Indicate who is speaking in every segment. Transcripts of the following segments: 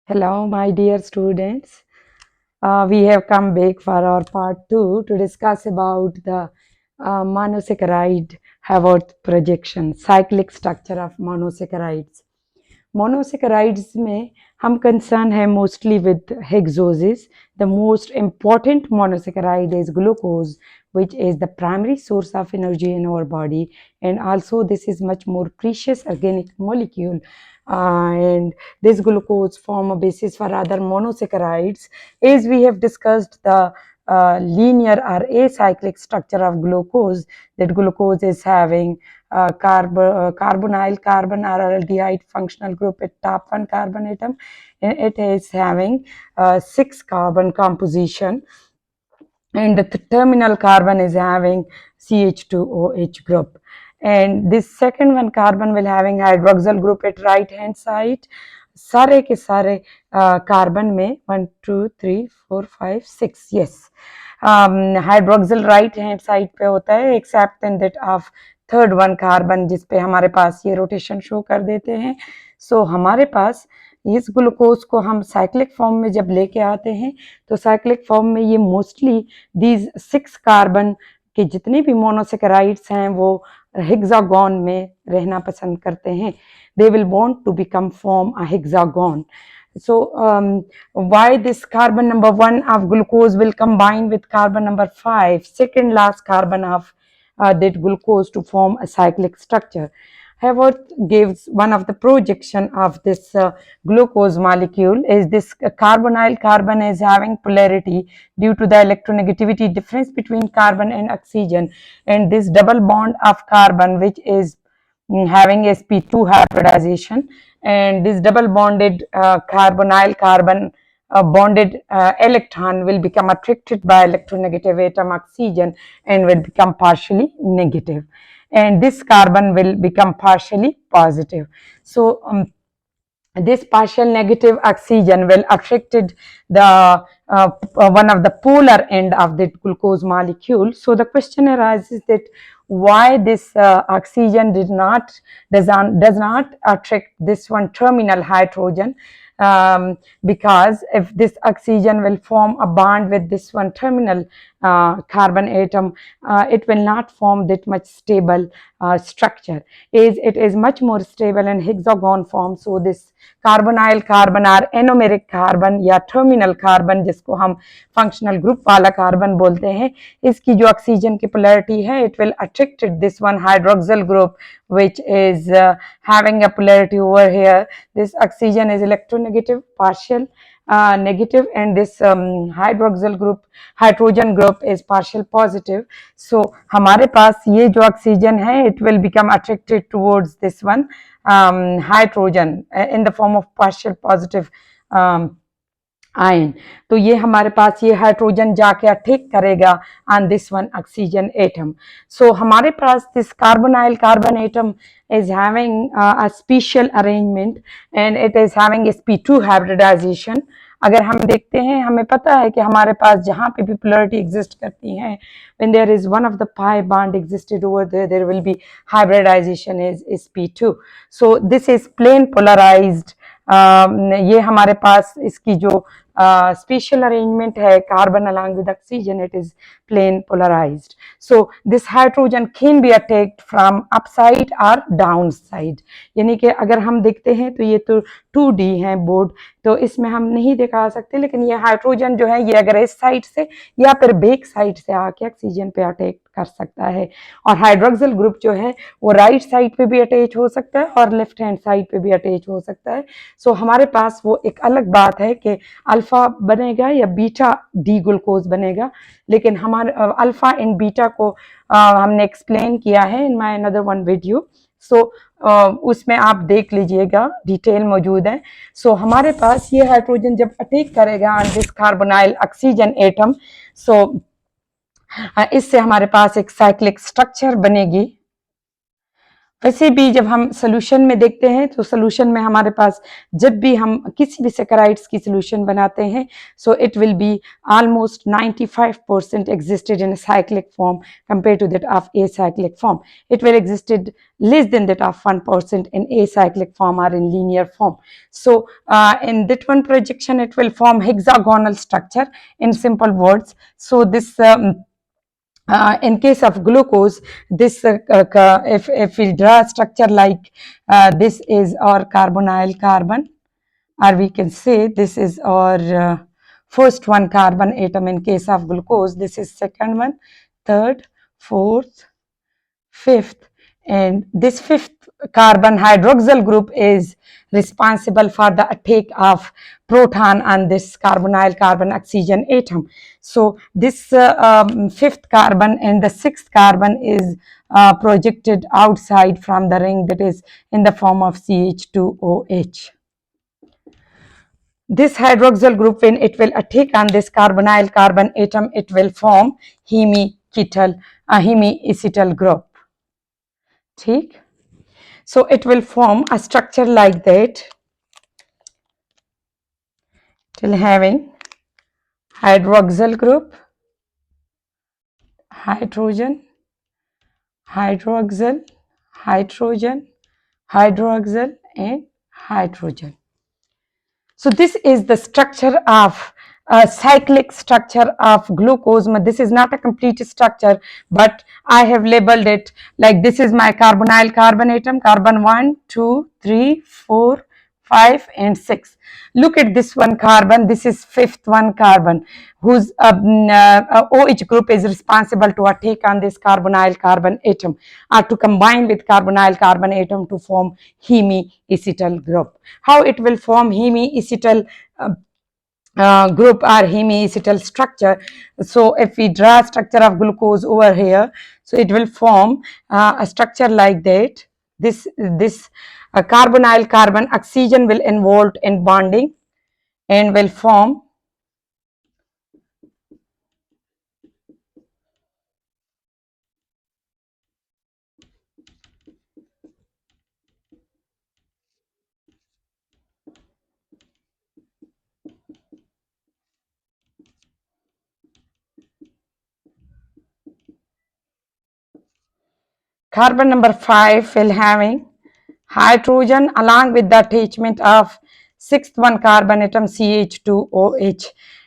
Speaker 1: Hello, my dear students. We have come back for our part 2 to discuss about the monosaccharide Haworth projection, cyclic structure of monosaccharides. Monosaccharides में हम concern है mostly with hexoses. The most important monosaccharide is glucose, which is the primary source of energy in our body, and also this is much more precious organic molecule. And this glucose form a basis for other monosaccharides. As we have discussed the linear or acyclic structure of glucose, that glucose is having carbonyl carbon or aldehyde functional group at top one carbon atom, and it is having 6 carbon composition, and the terminal carbon is having CH2OH group, and this second one carbon will having hydroxyl group at right hand side. सारे के सारे carbon में 1 2 3 4 5 6 yes hydroxyl right hand side पे होता है, accept in that of third one carbon जिस पे हमारे पास ये रोटेशन शो कर देते हैं. सो हमारे पास इस ग्लूकोज को हम साइक्लिक फॉर्म में जब लेके आते हैं तो साइक्लिक फॉर्म में ये मोस्टली दीज 6 कार्बन के जितने भी मोनोसेकेराइड्स हैं वो हेक्सागोन में रहना पसंद करते हैं. They will want to become form a hexagon. So why this carbon number 1 of glucose will combine with carbon number 5, second last carbon of that glucose to form a cyclic structure. Haworth gives one of the projection of this glucose molecule is this carbonyl carbon is having polarity due to the electronegativity difference between carbon and oxygen, and this double bond of carbon which is having sp2 hybridization, and this double bonded carbonyl carbon bonded electron will become attracted by electronegative atom oxygen and will become partially negative, and this carbon will become partially positive. So this partial negative oxygen will attracted the one of the polar end of the glucose molecule. So the question arises that why this oxygen does not attract this one terminal hydrogen, because if this oxygen will form a bond with this one terminal carbon atom, it will not form that much stable structure, is it is much more stable in hexagon form. So this carbonyl carbon और anomeric carbon या terminal carbon जिसको हम functional group वाला carbon बोलते हैं, इसकी जो oxygen की पोलैरिटी है it will attracted this one hydroxyl group which is having a polarity over here. This oxygen is electronegative, partial negative, and this hydroxyl group hydrogen group is partial positive. So हमारे पास ये जो oxygen है it will become attracted towards this one hydrogen in the form of partial positive ion. तो ये हमारे पास ये हाइड्रोजन जाके अटैक करेगा on this one oxygen atom. So हमारे पास this carbonyl carbon atom is having a special arrangement and it is having sp2 hybridization. अगर हम देखते हैं हमें पता है कि हमारे पास जहाँ पे भी polarity exist करती हैं, when there is one of the pi bond existed over there, there will be hybridization is sp2. So this is plain polarized. ये हमारे पास इसकी जो spatial arrangement है carbon along with oxygen, it is plain polarized. So this hydrogen can be attacked from upside or downside. यानी कि अगर हम देखते हैं तो ये तो 2D है बोर्ड, तो इसमें हम नहीं दिखा सकते, लेकिन ये हाइड्रोजन जो है ये अगर इस साइड से या फिर बैक साइड से आके ऑक्सीजन पे अटैक कर सकता है, और हाइड्रोक्सिल ग्रुप जो है वो राइट साइड पे भी अटैच हो सकता है और लेफ्ट हैंड साइड पे भी अटैच हो सकता है. सो हमारे पास वो एक अलग बात है कि अल्फा बनेगा या बीटा डी ग्लूकोज बनेगा, लेकिन हमारे अल्फा एंड बीटा को हमने एक्सप्लेन किया है in my another one video. So उसमें आप देख लीजिएगा, डिटेल मौजूद है. सो हमारे पास ये हाइड्रोजन जब अटैक करेगा on this carbonyl oxygen atom, so इससे हमारे पास एक साइक्लिक स्ट्रक्चर बनेगी. वैसे भी जब हम सोल्यूशन में देखते हैं तो सोल्यूशन में हमारे पास जब भी हम किसी भी सैकराइड्स की सोल्यूशन बनाते हैं so it will be almost 95% existed in a cyclic form compared to that of acyclic form. It will existed less than that of 1% in acyclic form or in linear form. So in that one projection it will form hexagonal structure in simple words. So this in case of glucose, this if we draw a structure like this is our carbonyl carbon, or we can say this is our first one carbon atom in case of glucose, this is second one, third, fourth, fifth, and this fifth carbon hydroxyl group is responsible for the attack of proton on this carbonyl carbon oxygen atom. So this fifth carbon and the sixth carbon is projected outside from the ring, that is in the form of CH2OH. This hydroxyl group, when it will attack on this carbonyl carbon atom, it will form hemiacetal group. ठीक, so it will form a structure like that, till having hydroxyl group, hydrogen, hydroxyl, hydrogen, hydroxyl, and hydrogen. So this is the structure of cyclic structure of glucose. This is not a complete structure, but I have labeled it like this is my carbonyl carbon atom, carbon 1, 2, 3, 4, 5, and 6. Look at this one carbon, this is fifth one carbon, whose OH group is responsible to attack on this carbonyl carbon atom, or to combine with carbonyl carbon atom to form hemiacetal group. How it will form hemiacetal group or hemiacetal structure? So if we draw a structure of glucose over here, so it will form a structure like that. This carbonyl carbon oxygen will involved in bonding and will form carbon number 5 will having hydrogen along with the attachment of sixth one carbon atom CH2OH,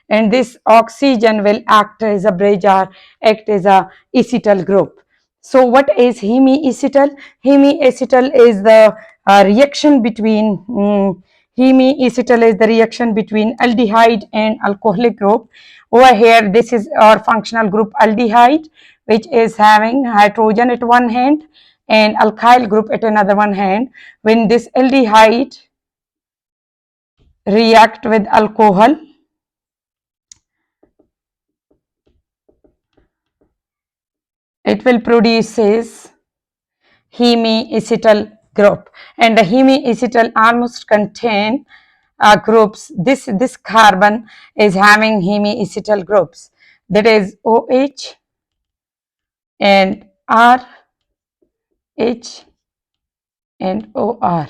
Speaker 1: and this oxygen will act as a bridge or act as a acetal group. So what is hemiacetal? Hemiacetal is the reaction between hemiacetal is the reaction between aldehyde and alcoholic group. Over here this is our functional group aldehyde, which is having hydrogen at one hand and alkyl group at another one hand. When this aldehyde react with alcohol, it will produces hemiacetal group, and the hemiacetal almost contain groups. This carbon is having hemiacetal groups, that is OH and R, H and OR.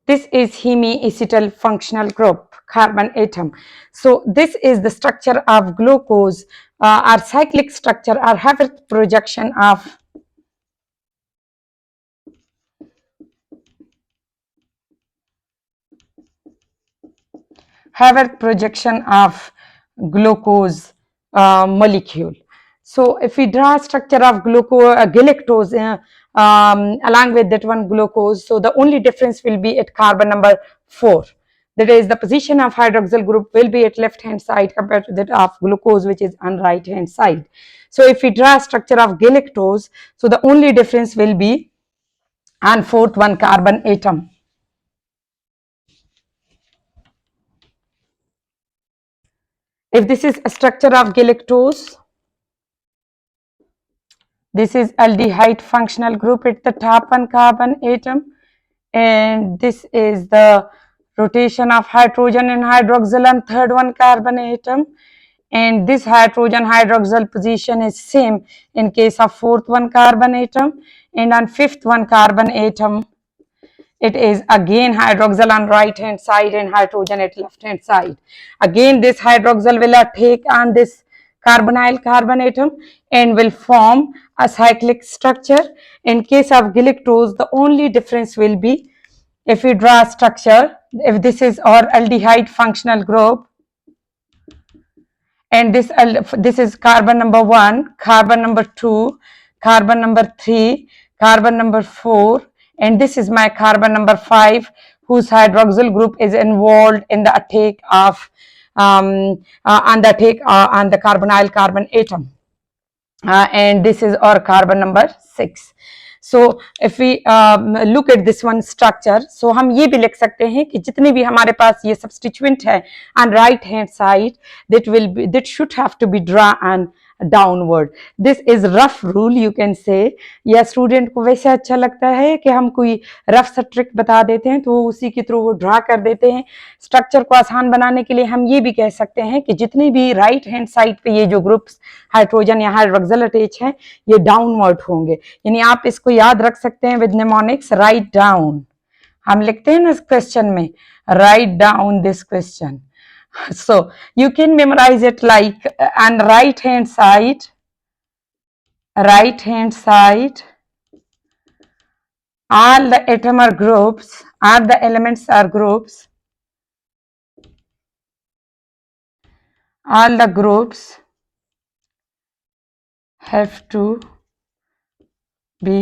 Speaker 1: This is hemiacetal functional group carbon atom. So this is the structure of glucose, or cyclic structure or Haworth projection of glucose molecule. So if we draw a structure of galactose along with that one glucose, so the only difference will be at carbon number 4. That is, the position of hydroxyl group will be at left hand side compared to that of glucose, which is on right hand side. So if we draw a structure of galactose, so the only difference will be on fourth one carbon atom. If this is a structure of galactose, this is aldehyde functional group at the top one carbon atom, and this is the rotation of hydrogen and hydroxyl on third one carbon atom, and this hydrogen hydroxyl position is same in case of fourth one carbon atom, and on fifth one carbon atom it is again hydroxyl on right hand side and hydrogen at left hand side. Again this hydroxyl will take on this carbonyl carbon atom and will form a cyclic structure. In case of galactose, the only difference will be if we draw a structure, if this is our aldehyde functional group, and this is carbon number 1, carbon number 2, carbon number 3, carbon number 4, and this is my carbon number 5, whose hydroxyl group is involved in the attack of on the carbonyl carbon atom, and this is our carbon number 6. So if we look at this one structure, so हम ये भी लिख सकते हैं कि जितने भी हमारे पास ये substituent है on right hand side, that should have to be drawn on downward. This is rough rule you can say, या स्टूडेंट को वैसे अच्छा लगता है कि हम कोई रफ सा ट्रिक बता देते हैं तो वो उसी के थ्रू वो ड्रा कर देते हैं. स्ट्रक्चर को आसान बनाने के लिए हम ये भी कह सकते हैं कि जितनी भी राइट हैंड साइड पे ये जो ग्रुप्स हाइड्रोजन या हाइड्रोक्सिल अटैच हैं ये डाउनवर्ड होंगे. यानी आप इसको याद रख सकते हैं विद निमोनिक्स राइट डाउन. हम लिखते हैं ना इस क्वेश्चन में write down this question. So you can memorize it like on right hand side, all the atom are groups, all the elements are groups, all the groups have to be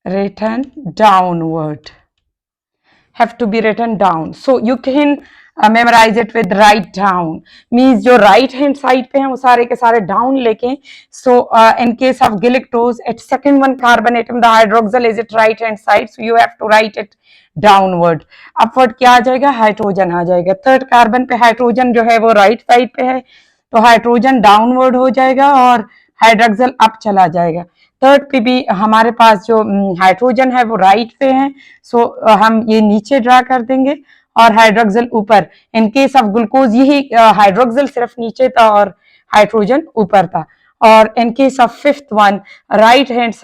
Speaker 1: written downward, have to be written down. So you can memorize it with write down, means जो right hand side पे हैं वो सारे के सारे down लेके. So in case of galactose, at second one carbon atom the hydroxyl is at right hand side, so you have to write it downward. upward क्या आ जाएगा, हाइड्रोजन आ जाएगा. थर्ड कार्बन पे हाइड्रोजन जो है वो राइट साइड पे है तो हाइड्रोजन डाउनवर्ड हो जाएगा और हाइड्रोक्सिल अप चला जाएगा. थर्ड पे भी हमारे पास जो हाइड्रोजन है वो राइट पे है, सो हम ये नीचे ड्रा कर देंगे और हाइड्रोक्सिल ऊपर. इन केस ऑफ ग्लूकोज यही हाइड्रोक्सिल सिर्फ नीचे था और हाइड्रोजन ऊपर था. और in case of fifth one right hand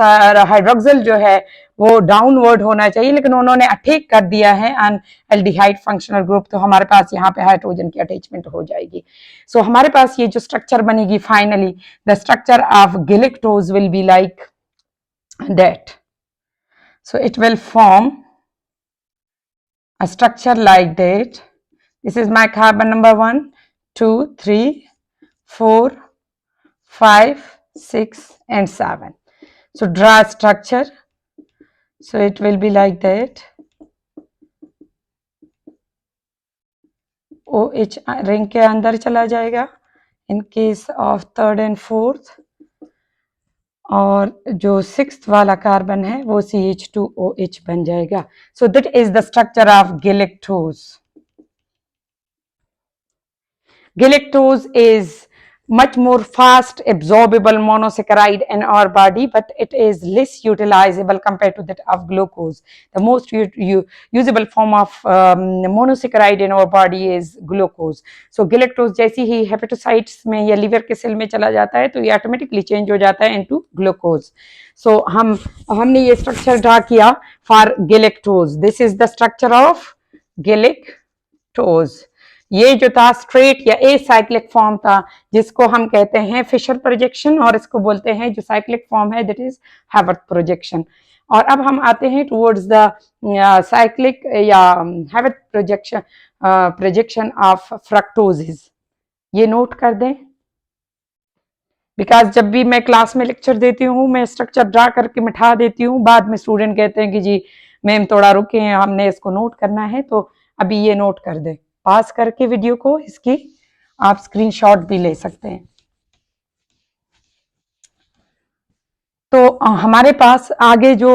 Speaker 1: hydroxyl जो है वो डाउनवर्ड होना चाहिए, लेकिन उन्होंने अटैक कर दिया है ऑन एल्डिहाइड फंक्शनल ग्रुप, तो हमारे पास यहाँ पे हाइड्रोजन की अटैचमेंट हो जाएगी. सो हमारे पास ये जो स्ट्रक्चर बनेगी finally, the structure of galactose will be like that. So it will form a structure like that. This is my carbon number 1, 2, 3, 4, 5, 6 and 7. So draw a structure. So it will be like that. OH ring के अंदर चला जाएगा in case of third and fourth, और जो sixth वाला carbon है वो CH2OH बन जाएगा. So that is the structure of galactose. Galactose is much more fast absorbable monosaccharide in our body, but it is less utilizable compared to that of glucose. The most usable form of monosaccharide in our body is glucose. So galactose जैसी ही hepatocytes में या liver के cell में चला जाता है तो ये automatically change हो जाता है into glucose. So हमने ये structure ड्रा किया for galactose. This is the structure of galactose. ये जो था स्ट्रेट या ए साइक्लिक फॉर्म था जिसको हम कहते हैं फिशर प्रोजेक्शन, और इसको बोलते हैं जो साइक्लिक फॉर्म है दैट इज हैवर्थ प्रोजेक्शन. और अब हम आते हैं टुवर्ड्स द साइक्लिक या हैवर्थ प्रोजेक्शन ऑफ फ्रक्टोजेज. ये नोट कर दें बिकॉज जब भी मैं क्लास में लेक्चर देती हूँ मैं स्ट्रक्चर ड्रा करके मिठा देती हूँ, बाद में स्टूडेंट कहते हैं कि जी मैम थोड़ा रुके हैं हमने इसको नोट करना है, तो अभी ये नोट कर दें. पास करके वीडियो को इसकी आप स्क्रीनशॉट भी ले सकते हैं. तो हमारे पास आगे जो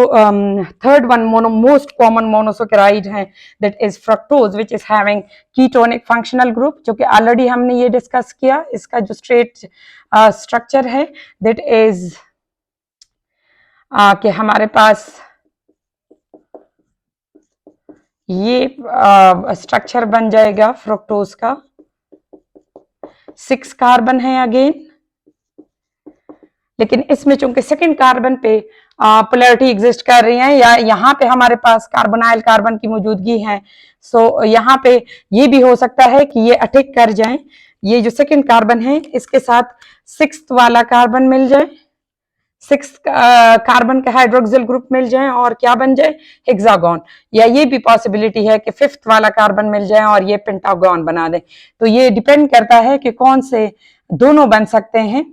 Speaker 1: third one most common monosaccharide है that is fructose which is having ketonic functional group, जो कि ऑलरेडी हमने ये डिस्कस किया. इसका जो स्ट्रेट स्ट्रक्चर है दैट इज कि हमारे पास ये स्ट्रक्चर बन जाएगा फ्रक्टोज का 6 कार्बन है अगेन, लेकिन इसमें चूंकि सेकंड कार्बन पे पोलैरिटी एग्जिस्ट कर रही है या यहाँ पे हमारे पास कार्बोनाइल कार्बन की मौजूदगी है, सो यहाँ पे ये भी हो सकता है कि ये अटैक कर जाए, ये जो सेकंड कार्बन है इसके साथ 6th वाला कार्बन मिल जाए, 6 कार्बन का हाइड्रोक्सिल ग्रुप मिल जाए और क्या बन जाए, हेक्सागोन। या ये भी पॉसिबिलिटी है कि 5th वाला कार्बन मिल जाए और ये पेंटागोन बना दे। तो ये डिपेंड करता है कि कौन से दोनों बन सकते हैं,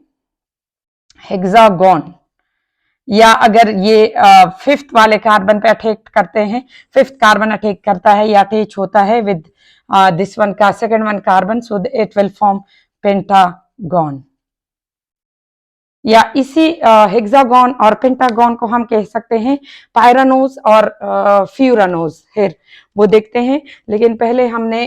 Speaker 1: हेक्सागोन, या अगर ये 5th वाले कार्बन पे अटैक करते हैं, 5th कार्बन अटैक करता है या अटैच होता है विद दिस वन का second one carbon, so it will form pentagon. या इसी हेक्सागोन और पेंटागोन को हम कह सकते हैं पायरानोज और फ्यूरानोज, फिर वो देखते हैं। लेकिन पहले हमने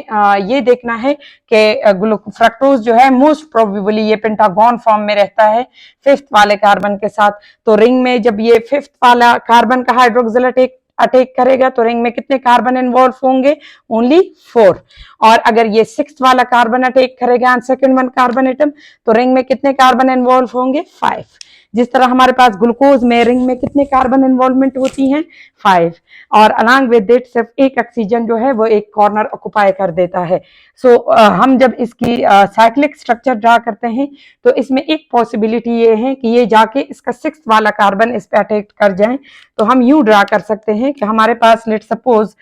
Speaker 1: ये देखना है कि फ्रक्टोज जो है मोस्ट प्रोबेबली ये पेंटागोन फॉर्म में रहता है 5th वाले कार्बन के साथ। तो रिंग में जब ये 5th वाला कार्बन का हाइड्रोक्सिल अटैक करेगा तो रिंग में कितने कार्बन इन्वॉल्व होंगे, ओनली 4। और अगर ये 6th वाला कार्बन अटैक करेगा सेकंड वन कार्बन एटम तो रिंग में कितने कार्बन इन्वॉल्व होंगे, 5। जिस तरह हमारे पास ग्लूकोज में रिंग में कितने कार्बन इन्वॉल्वमेंट होती हैं, 5। और अलॉन्ग विद इट सिर्फ एक ऑक्सीजन जो है वो एक कॉर्नर ऑक्युपाई कर देता है। सो हम जब इसकी साइक्लिक स्ट्रक्चर ड्रा करते हैं तो इसमें एक पॉसिबिलिटी ये है कि ये जाके इसका 6th वाला कार्बन इस पे अटैक कर जाए। तो हम यूं ड्रा कर सकते हैं कि हमारे पास लेट सपोज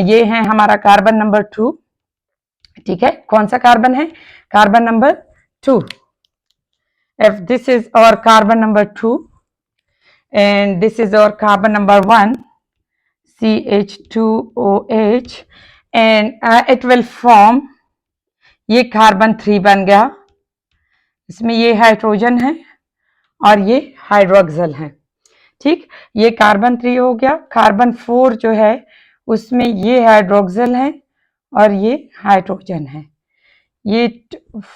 Speaker 1: ये है हमारा कार्बन नंबर 2, ठीक है, कौन सा कार्बन है, carbon number 2। if this is our carbon number 2 and this is our carbon number 1, CH2OH, and it will form, ये कार्बन 3 बन गया, इसमें ये हाइड्रोजन है और ये हाइड्रोक्सिल है, ठीक। ये कार्बन 3 हो गया। कार्बन 4 जो है उसमें ये हाइड्रोक्सिल है और ये हाइड्रोजन है। ये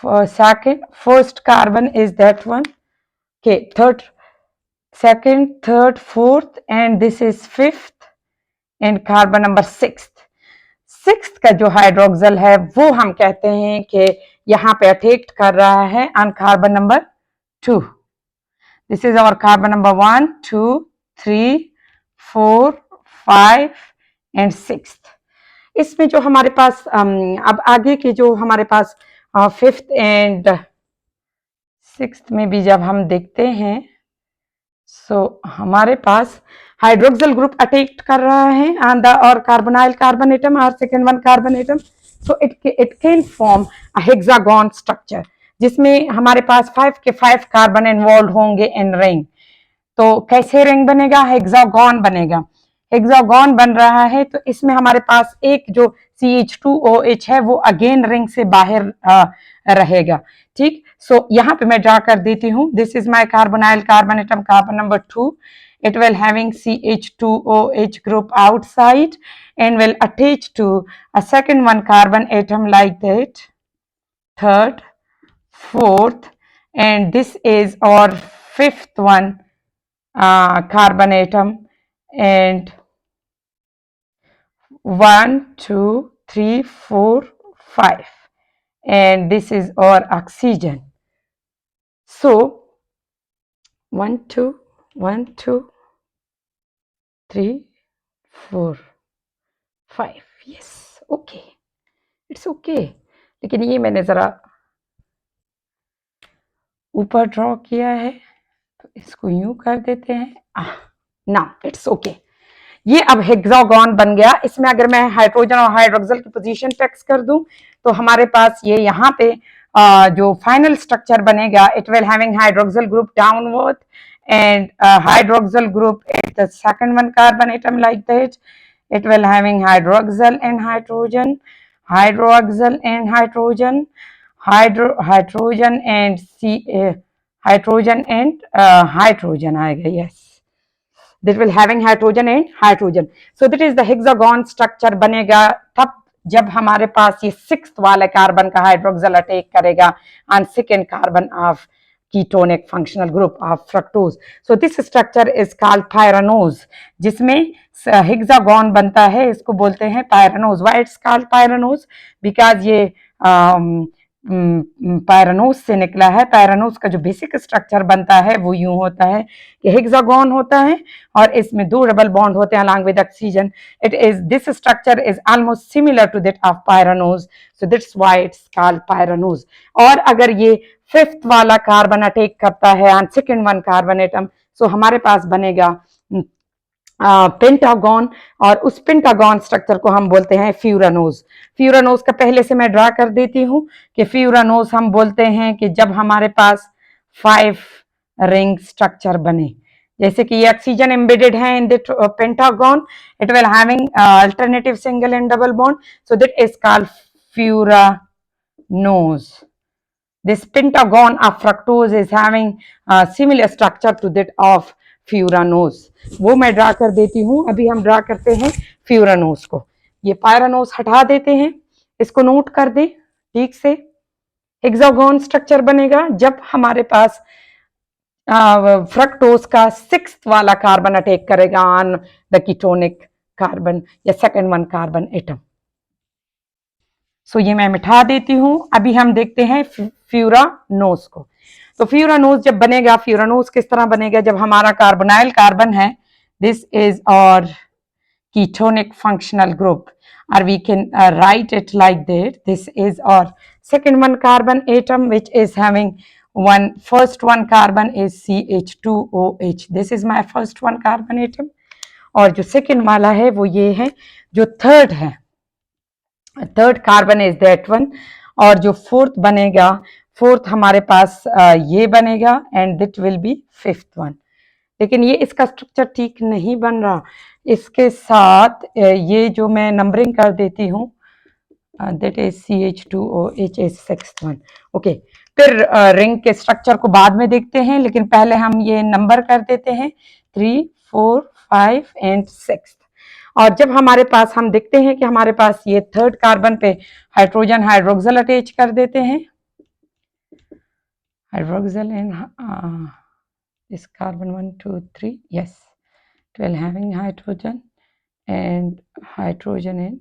Speaker 1: second first carbon is that one, के third, second, third, fourth and this is 5th and carbon number 6th का जो हाइड्रोक्सिल है वो हम कहते हैं कि यहाँ पे अटैक कर रहा है on carbon number 2। This is our carbon number 1, 2, 3, 4, 5 and 6th। इसमें जो हमारे पास अब आगे के जो हमारे पास 5th एंड 6th में भी जब हम देखते हैं सो हमारे पास हाइड्रोक्सिल ग्रुप अटैक कर रहा है ऑन द और कार्बोनाइल कार्बन एटम और second one carbon atom, so it can form a hexagon structure जिसमें हमारे पास 5 के 5 कार्बन इन्वॉल्व होंगे इन रिंग। तो कैसे रिंग बनेगा, हेक्सागोन बनेगा। हेक्सागोन बन रहा है तो इसमें हमारे पास एक जो CH2OH है वो अगेन रिंग से बाहर रहेगा, ठीक। सो यहाँ पे मैं ड्रा कर देती हूँ, this is my carbonyl carbon atom carbon number 2, it will having CH2OH group outside and will attach to a second one carbon atom like that, third, fourth, and this is our 5th one carbon atom, and 1, 2, 3, 4, 5, and this is our oxygen. So 1, 2, 1, 2, 3, 4, 5, yes, okay, it's okay। लेकिन ये मैंने जरा ऊपर draw किया है तो इसको यूं कर देते हैं, ना इट्स ओके। ये अब हेक्सागोन बन गया। इसमें अगर मैं हाइड्रोजन और हाइड्रोक्सिल की पोजीशन फिक्स कर दूं तो हमारे पास ये यहाँ पे जो फाइनल स्ट्रक्चर बनेगा, it will having hydroxyl group downward and hydroxyl group at the second one carbon atom like that, it will having hydroxyl and hydrogen, hydroxyl and hydrogen, hydrogen and hydrogen and hydrogen आएगा, yes, that will having hydrogen and hydrogen, so that is the hexagon structure बनेगा तब जब हमारे पास ये 6th वाले carbon का hydroxyl attack करेगा on second carbon of ketonic functional group of fructose. So this structure is called pyranose, जिसमें हेक्सागोन बनता है, इसको बोलते हैं pyranose. Why it's called pyranose? Because ये पायरानोज से निकला है। पायरानोज का जो बेसिक स्ट्रक्चर बनता है वो यूं होता है कि हेक्सागोन होता है और इसमें 2 डबल बॉन्ड होते हैं along with oxygen. This structure is almost similar to that of pyranose, so that's why it's called pyranose. और अगर ये 5th वाला कार्बन अटैक करता है on second one carbon atom, so हमारे पास बनेगा पेंटागन, और उस पेंटागन स्ट्रक्चर को हम बोलते हैं फ्यूरानोज। फ्यूरानोज का पहले से मैं ड्रा कर देती हूं कि फ्यूरानोज हम बोलते हैं कि जब हमारे पास 5 रिंग स्ट्रक्चर बने, जैसे कि ये ऑक्सीजन एम्बेडेड है in the pentagon, it will having alternative single and double bond, so that is called furanose. This pentagon of fructose is having a similar structure to that of furanose. वो मैं draw कर देती हूँ. अभी हम draw करते हैं furanose को. ये पायरानोज हटा देते हैं, इसको नोट कर दे ठीक से. हेक्सागोन स्ट्रक्चर बनेगा जब हमारे पास फ्रक्टोज का 6th वाला कार्बन अटैक करेगा ऑन द कीटोनिक कार्बन या सेकेंड वन कार्बन एटम. सो ये मैं मिटा देती हूं. अभी हम देखते हैं फ्यूरानोज को. तो फ्यूरानोज जब बनेगा, फ्यूरानोज किस तरह बनेगा जब हमारा कार्बोनाइल कार्बन है, दिस इज और ketonic functional group, or we can write it like that. This is our second one carbon atom which is having first one carbon is CH2OH. This is my first one carbon atom. और जो second वाला है वो ये है. जो third है, third carbon is that one. और जो fourth बनेगा, fourth हमारे पास ये बनेगा and that will be fifth one. लेकिन ये इसका स्ट्रक्चर ठीक नहीं बन रहा. इसके साथ ये जो मैं नंबरिंग कर देती हूँ, that is CH2OH is 6th one. Okay, फिर रिंग के स्ट्रक्चर को बाद में देखते हैं, लेकिन पहले हम ये नंबर कर देते हैं 3, 4, 5 एंड 6. और जब हमारे पास हम देखते हैं कि हमारे पास ये थर्ड कार्बन पे हाइड्रोजन हाइड्रोक्सल अटैच कर देते हैं. Hydroxyl in this carbon 1, 2, 3, yes, it will having hydrogen and hydrogen in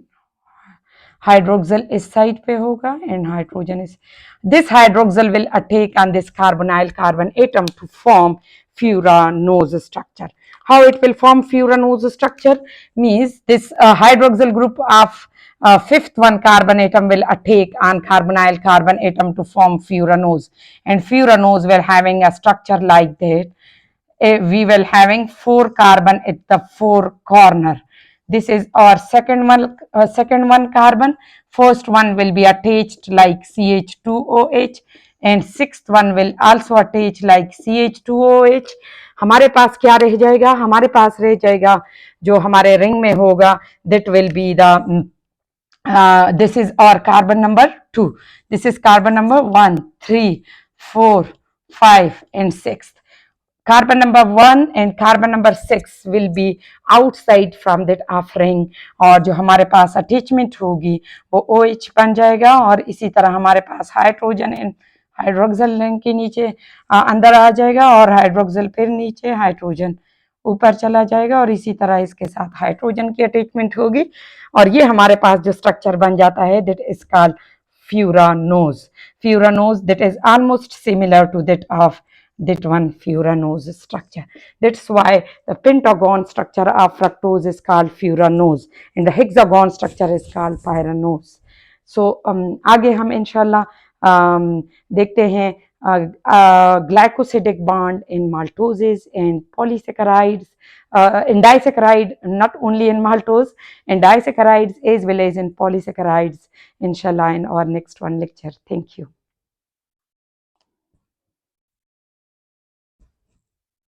Speaker 1: hydroxyl इस साइड पे होगा and hydrogen is, this hydroxyl will attack on this carbonyl carbon atom to form furanose structure. How it will form furanose structure means this hydroxyl group of 5th one carbon atom will attack on carbonyl carbon atom to form furanose, and furanose will having a structure like that. We will having 4 carbon at the 4 corner. This is our second one carbon. First one will be attached like CH2OH and 6th one will also attach like CH2OH. हमारे पास क्या रह जाएगा? हमारे पास रह जाएगा जो हमारे ring में होगा, that will be the this is our carbon number 2. This is carbon number 1, 3, 4, 5 and 6. Carbon number 1 and carbon number 6 will be outside from that of ring, और जो हमारे पास अटैचमेंट होगी वो OH बन जाएगा. और इसी तरह हमारे पास हाइड्रोजन एंड हाइड्रोक्सल रिंग के नीचे अंदर आ जाएगा और हाइड्रोक्सल फिर नीचे, हाइड्रोजन ऊपर चला जाएगा और इसी तरह इसके साथ हाइड्रोजन की अटैचमेंट होगी और ये हमारे पास जो स्ट्रक्चर बन जाता है that is called furanose. Furanose that is almost similar to that of that one furanose structure. That's why the pentagon structure of fructose is called furanose and the hexagon structure is called pyranose. So आगे हम इंशाल्लाह देखते हैं glycosidic bond in maltoses and polysaccharides, in disaccharide, not only in maltose, and disaccharides as well as in polysaccharides inshallah in our next one lecture. Thank you.